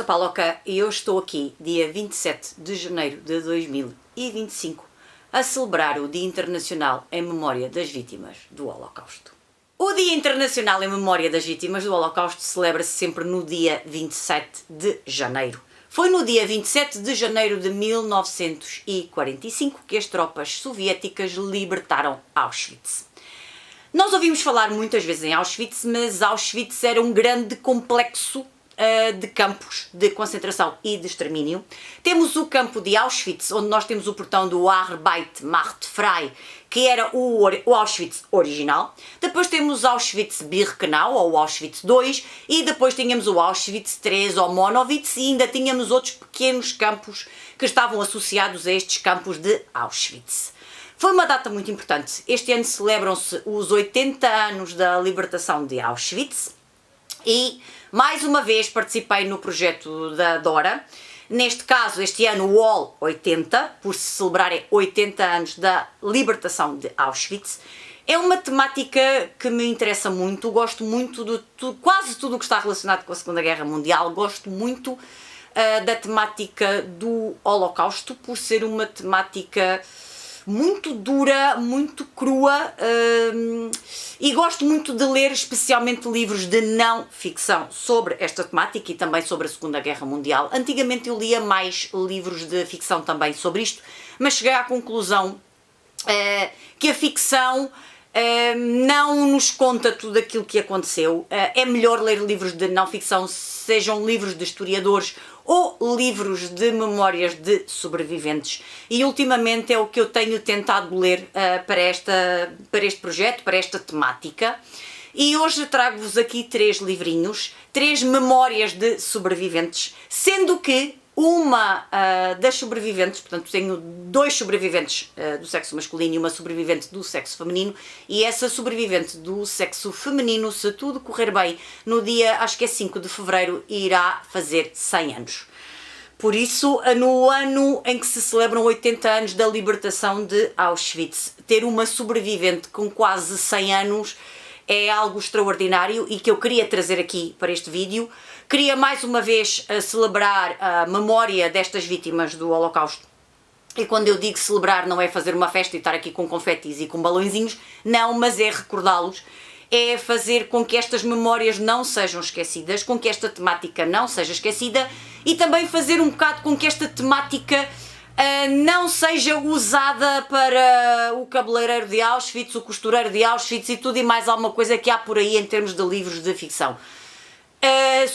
Paloca e eu estou aqui, dia 27 de janeiro de 2025, a celebrar o Dia Internacional em Memória das Vítimas do Holocausto. O Dia Internacional em Memória das Vítimas do Holocausto celebra-se sempre no dia 27 de janeiro. Foi no dia 27 de janeiro de 1945 que as tropas soviéticas libertaram Auschwitz. Nós ouvimos falar muitas vezes em Auschwitz, mas Auschwitz era um grande complexo de campos de concentração e de extermínio. Temos o campo de Auschwitz, onde nós temos o portão do Arbeit Macht Frei, que era o Auschwitz original. Depois temos Auschwitz-Birkenau, ou Auschwitz II, e depois tínhamos o Auschwitz III, ou Monowitz, e ainda tínhamos outros pequenos campos que estavam associados a estes campos de Auschwitz. Foi uma data muito importante. Este ano celebram-se os 80 anos da libertação de Auschwitz e, mais uma vez, participei no projeto da Dora. Neste caso, este ano, o ALL 80, por se celebrarem 80 anos da libertação de Auschwitz. É uma temática que me interessa muito, gosto muito de quase tudo o que está relacionado com a Segunda Guerra Mundial, gosto muito da temática do Holocausto, por ser uma temática muito dura, muito crua, e gosto muito de ler especialmente livros de não ficção sobre esta temática e também sobre a Segunda Guerra Mundial. Antigamente eu lia mais livros de ficção também sobre isto, mas cheguei à conclusão que a ficção não nos conta tudo aquilo que aconteceu. É melhor ler livros de não ficção, sejam livros de historiadores ou livros de memórias de sobreviventes. E ultimamente é o que eu tenho tentado ler para este projeto, para esta temática. E hoje trago-vos aqui 3 livrinhos, 3 memórias de sobreviventes, sendo que uma das sobreviventes, portanto tenho 2 sobreviventes do sexo masculino e uma sobrevivente do sexo feminino, e essa sobrevivente do sexo feminino, se tudo correr bem, no dia, acho que é 5 de fevereiro, irá fazer 100 anos. Por isso, no ano em que se celebram 80 anos da libertação de Auschwitz, ter uma sobrevivente com quase 100 anos é algo extraordinário e que eu queria trazer aqui para este vídeo. Queria mais uma vez celebrar a memória destas vítimas do Holocausto. E quando eu digo celebrar, não é fazer uma festa e estar aqui com confetis e com balõezinhos, não, mas é recordá-los, é fazer com que estas memórias não sejam esquecidas, com que esta temática não seja esquecida e também fazer um bocado com que esta temática não seja usada para o cabeleireiro de Auschwitz, o costureiro de Auschwitz e tudo e mais alguma coisa que há por aí em termos de livros de ficção.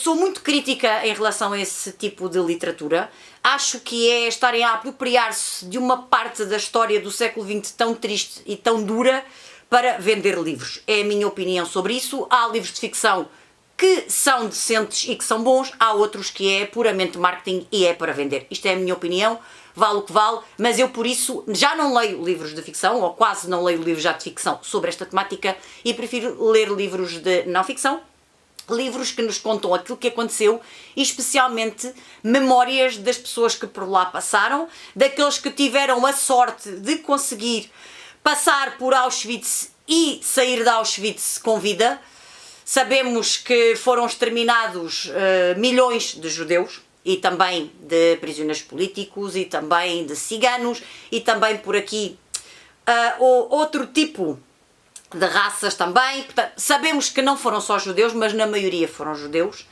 Sou muito crítica em relação a esse tipo de literatura. Acho que é estarem a apropriar-se de uma parte da história do século XX tão triste e tão dura para vender livros. É a minha opinião sobre isso. Há livros de ficção que são decentes e que são bons, há outros que é puramente marketing e é para vender. Isto é a minha opinião, vale o que vale, mas eu por isso já não leio livros de ficção, ou quase não leio livros já de ficção sobre esta temática e prefiro ler livros de não ficção, livros que nos contam aquilo que aconteceu e especialmente memórias das pessoas que por lá passaram, daqueles que tiveram a sorte de conseguir passar por Auschwitz e sair de Auschwitz com vida. Sabemos que foram exterminados milhões de judeus e também de prisioneiros políticos e também de ciganos e também por aqui outro tipo de raças também. Portanto, sabemos que não foram só judeus, mas na maioria foram judeus.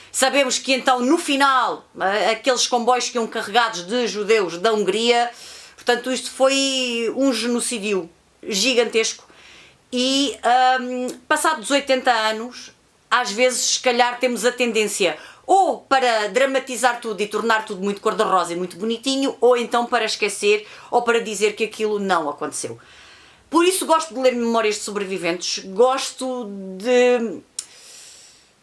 Sabemos que então no final aqueles comboios que iam carregados de judeus da Hungria, portanto isto foi um genocídio gigantesco. E passados 80 anos, às vezes se calhar temos a tendência ou para dramatizar tudo e tornar tudo muito cor-de-rosa e muito bonitinho, ou então para esquecer ou para dizer que aquilo não aconteceu. Por isso gosto de ler memórias de sobreviventes, gosto de...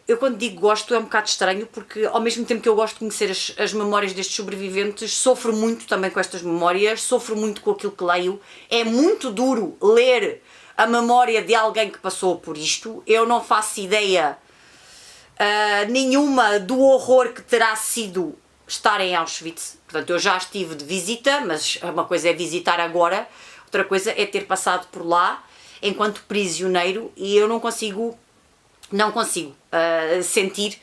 Eu quando digo gosto é um bocado estranho, porque ao mesmo tempo que eu gosto de conhecer as memórias destes sobreviventes, sofro muito também com estas memórias, sofro muito com aquilo que leio. É muito duro ler a memória de alguém que passou por isto. Eu não faço ideia nenhuma do horror que terá sido estar em Auschwitz. Portanto, eu já estive de visita, mas uma coisa é visitar agora, outra coisa é ter passado por lá enquanto prisioneiro e eu não consigo sentir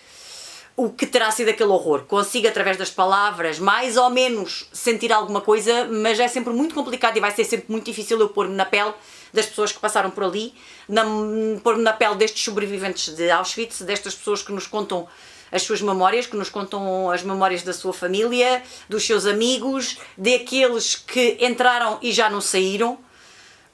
o que terá sido aquele horror. Consigo, através das palavras, mais ou menos sentir alguma coisa, mas é sempre muito complicado e vai ser sempre muito difícil eu pôr-me na pele das pessoas que passaram por ali, pôr-me na pele destes sobreviventes de Auschwitz, destas pessoas que nos contam as suas memórias, que nos contam as memórias da sua família, dos seus amigos, daqueles que entraram e já não saíram.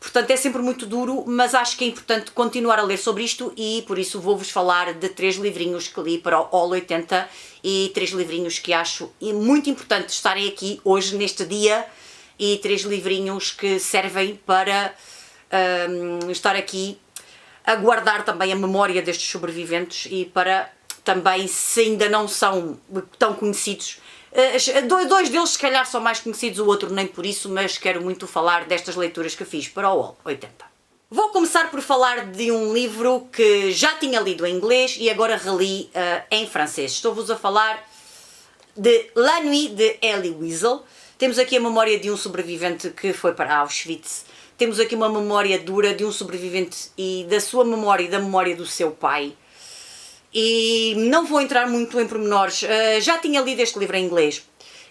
Portanto, é sempre muito duro, mas acho que é importante continuar a ler sobre isto e por isso vou-vos falar de 3 livrinhos que li para o All 80 e 3 livrinhos que acho muito importante estarem aqui hoje, neste dia, e 3 livrinhos que servem para estar aqui a guardar também a memória destes sobreviventes e para também, se ainda não são tão conhecidos, dois deles se calhar são mais conhecidos, o outro nem por isso, mas quero muito falar destas leituras que fiz para o All 80. Vou começar por falar de um livro que já tinha lido em inglês e agora reli em francês. Estou-vos a falar de La Nuit de Elie Wiesel. Temos aqui a memória de um sobrevivente que foi para Auschwitz. Temos aqui uma memória dura de um sobrevivente e da sua memória e da memória do seu pai. E não vou entrar muito em pormenores, já tinha lido este livro em inglês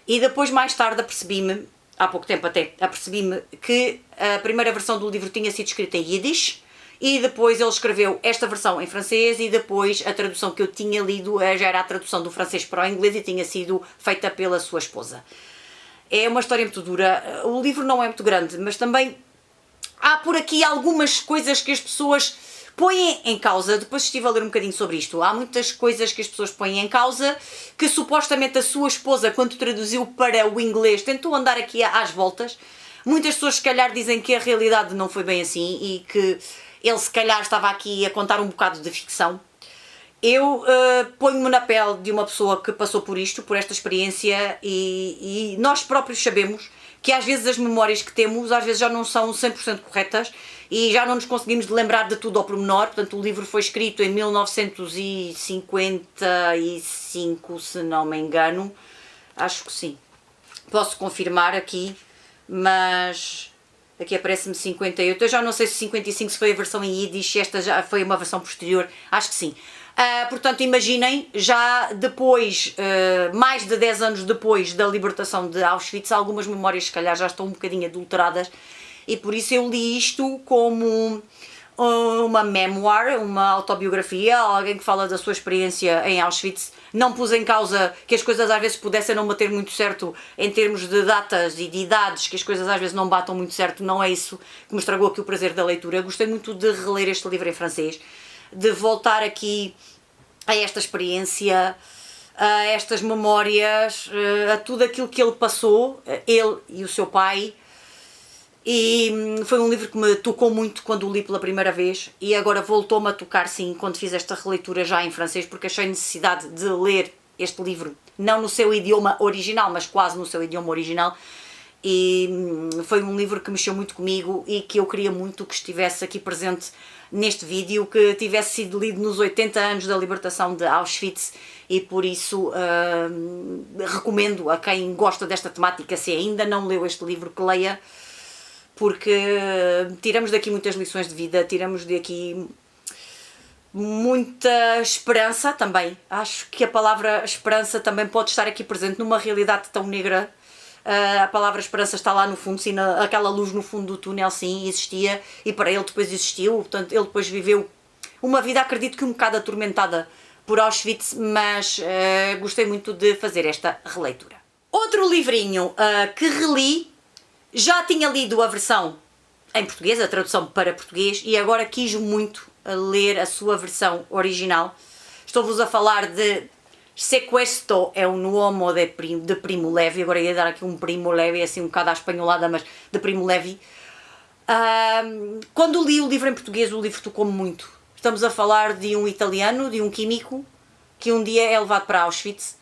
e depois mais tarde apercebi-me, há pouco tempo até, apercebi-me que a primeira versão do livro tinha sido escrita em Yiddish e depois ele escreveu esta versão em francês e depois a tradução que eu tinha lido já era a tradução do francês para o inglês e tinha sido feita pela sua esposa. É uma história muito dura, o livro não é muito grande, mas também há por aqui algumas coisas que as pessoas põem em causa. Depois estive a ler um bocadinho sobre isto. Há muitas coisas que as pessoas põem em causa que supostamente a sua esposa, quando traduziu para o inglês, tentou andar aqui às voltas. Muitas pessoas se calhar dizem que a realidade não foi bem assim e que ele se calhar estava aqui a contar um bocado de ficção. Eu ponho-me na pele de uma pessoa que passou por isto, por esta experiência e nós próprios sabemos que às vezes as memórias que temos às vezes já não são 100% corretas e já não nos conseguimos lembrar de tudo ao pormenor. Portanto, o livro foi escrito em 1955, se não me engano. Acho que sim. Posso confirmar aqui, mas aqui aparece-me 58. Eu já não sei se 55 se foi a versão em Yiddish, esta já foi uma versão posterior. Acho que sim. Portanto, imaginem, já depois, mais de 10 anos depois da libertação de Auschwitz, algumas memórias se calhar já estão um bocadinho adulteradas e por isso eu li isto como uma memoir, uma autobiografia, alguém que fala da sua experiência em Auschwitz. Não pus em causa que as coisas às vezes pudessem não bater muito certo em termos de datas e de idades, que as coisas às vezes não batam muito certo, não é isso que me estragou aqui o prazer da leitura. Gostei muito de reler este livro em francês, de voltar aqui a esta experiência, a estas memórias, a tudo aquilo que ele passou, ele e o seu pai. E foi um livro que me tocou muito quando o li pela primeira vez e agora voltou-me a tocar sim quando fiz esta releitura já em francês, porque achei necessidade de ler este livro, não no seu idioma original, mas quase no seu idioma original. E foi um livro que mexeu muito comigo e que eu queria muito que estivesse aqui presente neste vídeo, que tivesse sido lido nos 80 anos da libertação de Auschwitz e por isso recomendo a quem gosta desta temática, se ainda não leu este livro, que leia, porque tiramos daqui muitas lições de vida, tiramos daqui muita esperança também. Acho que a palavra esperança também pode estar aqui presente numa realidade tão negra. A palavra esperança está lá no fundo, sim, aquela luz no fundo do túnel, sim, existia e para ele depois existiu. Portanto, ele depois viveu uma vida, acredito que um bocado atormentada por Auschwitz, mas gostei muito de fazer esta releitura. Outro livrinho que reli, já tinha lido a versão em português, a tradução para português, e agora quis muito ler a sua versão original. Estou-vos a falar de Se Questo é un uomo de Primo Levi. Agora ia dar aqui um Primo Levi, assim um bocado à espanholada, mas de Primo Levi. Quando li o livro em português, o livro tocou-me muito. Estamos a falar de um italiano, de um químico, que um dia é levado para Auschwitz.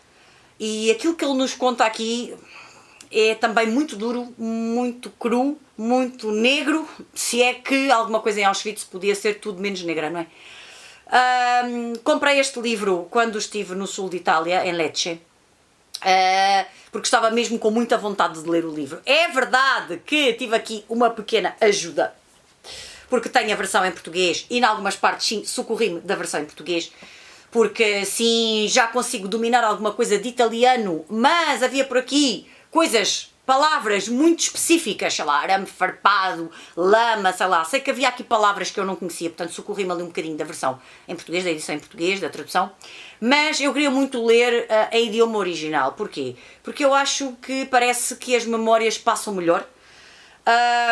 E aquilo que ele nos conta aqui é também muito duro, muito cru, muito negro, se é que alguma coisa em Auschwitz podia ser tudo menos negra, não é? Comprei este livro quando estive no sul de Itália, em Lecce, porque estava mesmo com muita vontade de ler o livro. É verdade que tive aqui uma pequena ajuda, porque tenho a versão em português e em algumas partes sim socorri-me da versão em português. porque sim, já consigo dominar alguma coisa de italiano, mas havia por aqui palavras muito específicas, sei lá, arame farpado, lama, sei lá, sei que havia aqui palavras que eu não conhecia, portanto socorri-me ali um bocadinho da versão em português, da edição em português, da tradução, mas eu queria muito ler em idioma original. Porquê? Porque eu acho que parece que as memórias passam melhor,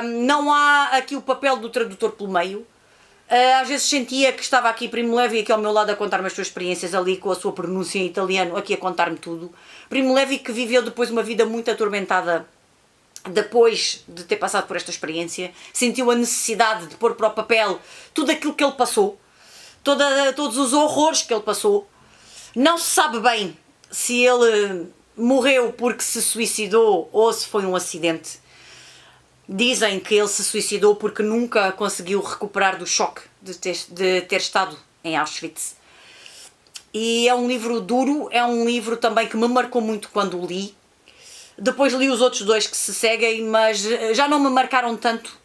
não há aqui o papel do tradutor pelo meio. Às vezes sentia que estava aqui Primo Levi aqui ao meu lado a contar-me as suas experiências ali com a sua pronúncia em italiano, aqui a contar-me tudo. Primo Levi que viveu depois uma vida muito atormentada depois de ter passado por esta experiência, sentiu a necessidade de pôr para o papel tudo aquilo que ele passou, todos os horrores que ele passou. Não se sabe bem se ele morreu porque se suicidou ou se foi um acidente. Dizem que ele se suicidou porque nunca conseguiu recuperar do choque de ter estado em Auschwitz. E é um livro duro, é um livro também que me marcou muito quando o li. Depois li os outros dois que se seguem, mas já não me marcaram tanto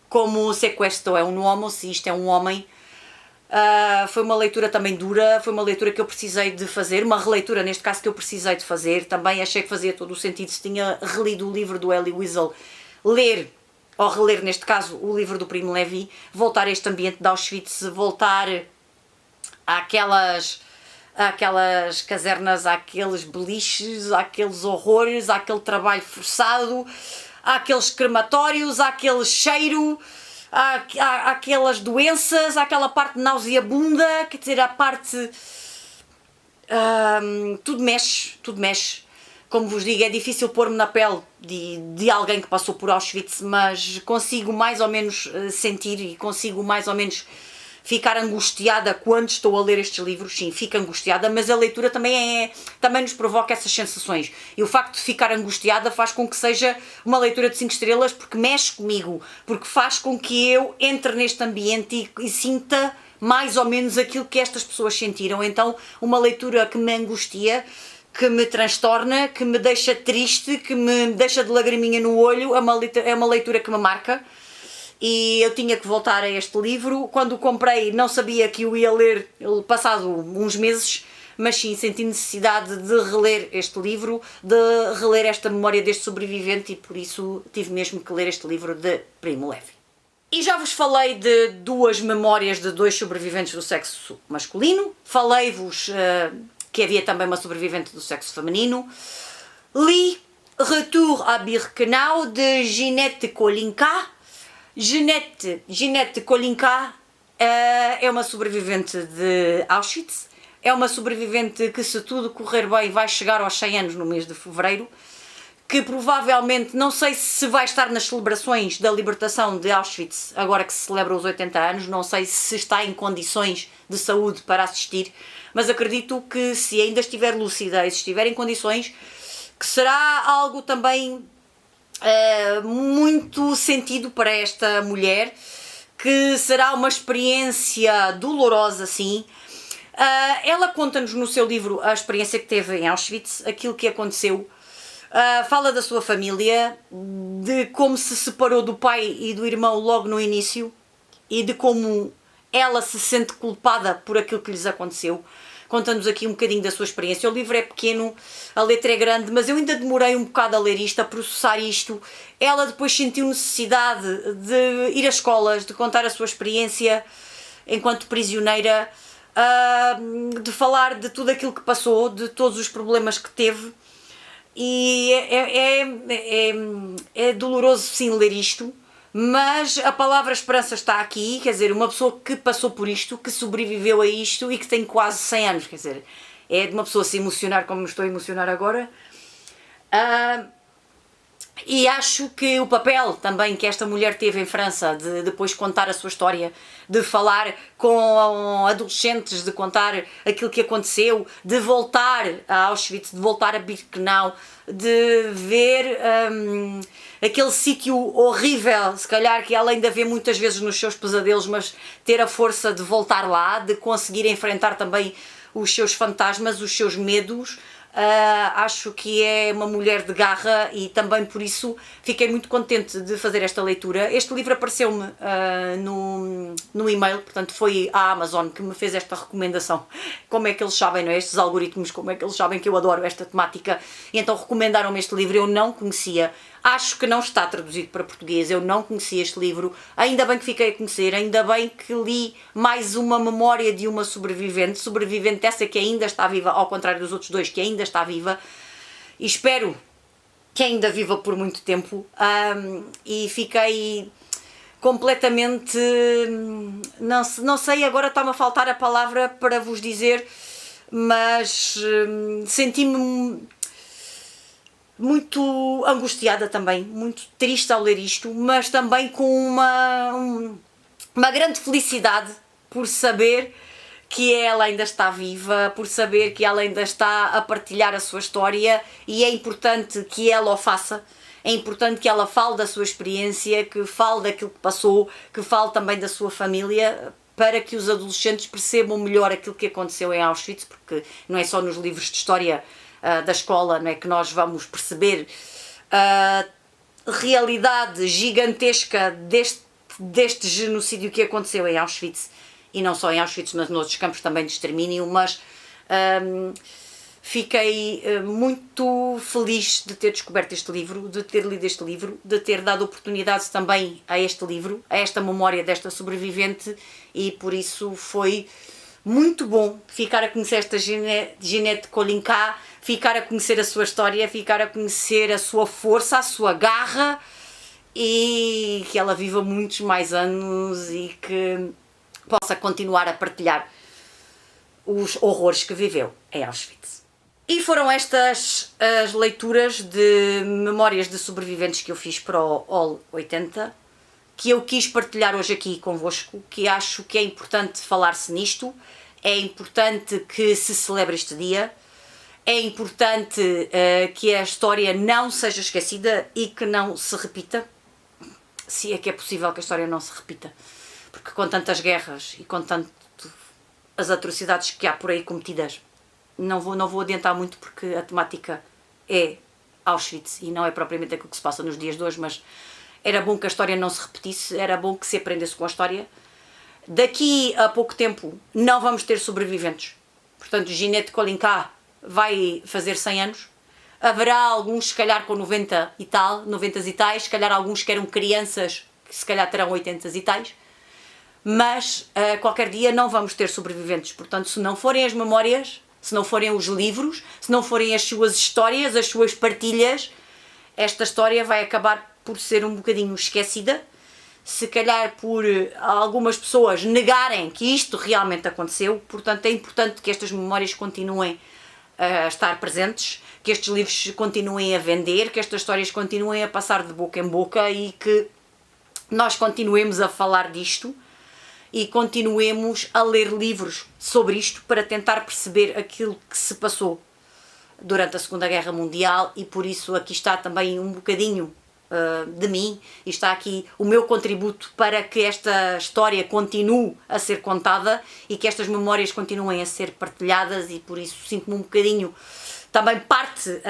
como Se Questo é un uomo, se isto é um homem. Foi uma leitura também dura, foi uma leitura que eu precisei de fazer, uma releitura neste caso que eu precisei de fazer. Também achei que fazia todo o sentido, se tinha relido o livro do Elie Wiesel, ler, ou reler neste caso, o livro do Primo Levi, voltar a este ambiente de Auschwitz, voltar àquelas casernas, àqueles beliches, àqueles horrores, àquele trabalho forçado, àqueles crematórios, àquele cheiro, àquelas doenças, àquela parte nauseabunda, quer dizer, a parte... tudo mexe. Como vos digo, é difícil pôr-me na pele de alguém que passou por Auschwitz, mas consigo mais ou menos sentir e consigo mais ou menos ficar angustiada quando estou a ler estes livros. Sim, fico angustiada, mas a leitura também nos provoca essas sensações. E o facto de ficar angustiada faz com que seja uma leitura de 5 estrelas, porque mexe comigo, porque faz com que eu entre neste ambiente e sinta mais ou menos aquilo que estas pessoas sentiram. Então, uma leitura que me angustia, que me transtorna, que me deixa triste, que me deixa de lagriminha no olho, é uma leitura que me marca. E eu tinha que voltar a este livro. Quando o comprei não sabia que o ia ler passado uns meses, mas sim, senti necessidade de reler este livro, de reler esta memória deste sobrevivente, e por isso tive mesmo que ler este livro de Primo Levi. E já vos falei de 2 memórias de 2 sobreviventes do sexo masculino, falei-vos que havia também uma sobrevivente do sexo feminino. Li Retour à Birkenau, de Ginette Kolinka. Ginette Kolinka é uma sobrevivente de Auschwitz, é uma sobrevivente que, se tudo correr bem, vai chegar aos 100 anos no mês de fevereiro, que provavelmente, não sei se vai estar nas celebrações da libertação de Auschwitz, agora que se celebra os 80 anos, não sei se está em condições de saúde para assistir, mas acredito que, se ainda estiver lúcida e se estiver em condições, que será algo também muito sentido para esta mulher, que será uma experiência dolorosa, sim. Ela conta-nos no seu livro a experiência que teve em Auschwitz, aquilo que aconteceu. Fala da sua família, de como se separou do pai e do irmão logo no início e de como ela se sente culpada por aquilo que lhes aconteceu. Conta-nos aqui um bocadinho da sua experiência. O livro é pequeno, a letra é grande, mas eu ainda demorei um bocado a ler isto, a processar isto. Ela depois sentiu necessidade de ir às escolas, de contar a sua experiência enquanto prisioneira, de falar de tudo aquilo que passou, de todos os problemas que teve. E é doloroso, sim, ler isto. Mas a palavra esperança está aqui, quer dizer, uma pessoa que passou por isto, que sobreviveu a isto e que tem quase 100 anos, quer dizer, é de uma pessoa se emocionar como me estou a emocionar agora. E acho que o papel também que esta mulher teve em França, de depois contar a sua história, de falar com adolescentes, de contar aquilo que aconteceu, de voltar a Auschwitz, de voltar a Birkenau, de ver aquele sítio horrível, se calhar que ela ainda vê muitas vezes nos seus pesadelos, mas ter a força de voltar lá, de conseguir enfrentar também os seus fantasmas, os seus medos, Acho que é uma mulher de garra e também por isso fiquei muito contente de fazer esta leitura. Este livro apareceu-me no e-mail, portanto foi a Amazon que me fez esta recomendação. Como é que eles sabem, não é? Estes algoritmos, como é que eles sabem que eu adoro esta temática? E então recomendaram-me este livro, eu não conhecia. Acho que não está traduzido para português, eu não conhecia este livro. Ainda bem que fiquei a conhecer, ainda bem que li mais uma memória de uma sobrevivente essa que ainda está viva, ao contrário dos outros dois, que ainda está viva. E espero que ainda viva por muito tempo. E fiquei completamente... Não sei, agora está-me a faltar a palavra para vos dizer, mas senti-me muito angustiada também, muito triste ao ler isto, mas também com uma grande felicidade por saber que ela ainda está viva, por saber que ela ainda está a partilhar a sua história, e é importante que ela o faça, é importante que ela fale da sua experiência, que fale daquilo que passou, que fale também da sua família, para que os adolescentes percebam melhor aquilo que aconteceu em Auschwitz, porque não é só nos livros de história da escola, não é, que nós vamos perceber a realidade gigantesca deste genocídio que aconteceu em Auschwitz, e não só em Auschwitz, mas noutros campos também de extermínio. Mas fiquei muito feliz de ter descoberto este livro, de ter lido este livro, de ter dado oportunidade também a este livro, a esta memória desta sobrevivente, e por isso foi muito bom ficar a conhecer esta Ginette Kolinka, ficar a conhecer a sua história, ficar a conhecer a sua força, a sua garra, e que ela viva muitos mais anos e que possa continuar a partilhar os horrores que viveu em Auschwitz. E foram estas as leituras de memórias de sobreviventes que eu fiz para o All 80, que eu quis partilhar hoje aqui convosco, que acho que é importante falar-se nisto, é importante que se celebre este dia, é importante que a história não seja esquecida e que não se repita, se é que é possível que a história não se repita, porque com tantas guerras e com tanto as atrocidades que há por aí cometidas, não vou adiantar muito porque a temática é Auschwitz e não é propriamente aquilo que se passa nos dias de hoje, mas era bom que a história não se repetisse, era bom que se aprendesse com a história. Daqui a pouco tempo não vamos ter sobreviventes, portanto Ginette Kolinka vai fazer 100 anos, haverá alguns se calhar com 90 e tais, se calhar alguns que eram crianças que se calhar terão 80 e tais, mas qualquer dia não vamos ter sobreviventes, portanto se não forem as memórias, se não forem os livros, se não forem as suas histórias, as suas partilhas, esta história vai acabar por ser um bocadinho esquecida, se calhar por algumas pessoas negarem que isto realmente aconteceu. Portanto é importante que estas memórias continuem a estar presentes, que estes livros continuem a vender, que estas histórias continuem a passar de boca em boca e que nós continuemos a falar disto e continuemos a ler livros sobre isto para tentar perceber aquilo que se passou durante a Segunda Guerra Mundial. E por isso aqui está também um bocadinho de mim, e está aqui o meu contributo para que esta história continue a ser contada e que estas memórias continuem a ser partilhadas, e por isso sinto-me um bocadinho também parte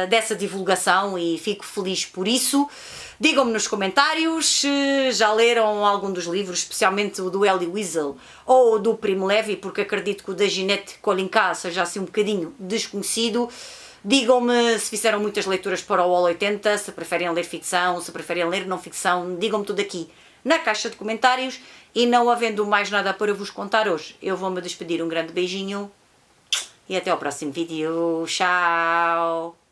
dessa divulgação e fico feliz por isso. Digam-me nos comentários se já leram algum dos livros, especialmente o do Elie Wiesel ou o do Primo Levi, porque acredito que o da Ginette Kolinka seja assim um bocadinho desconhecido. Digam-me se fizeram muitas leituras para o All 80, se preferem ler ficção, se preferem ler não ficção, digam-me tudo aqui na caixa de comentários. E não havendo mais nada para vos contar hoje, eu vou-me despedir. Um grande beijinho e até ao próximo vídeo. Tchau!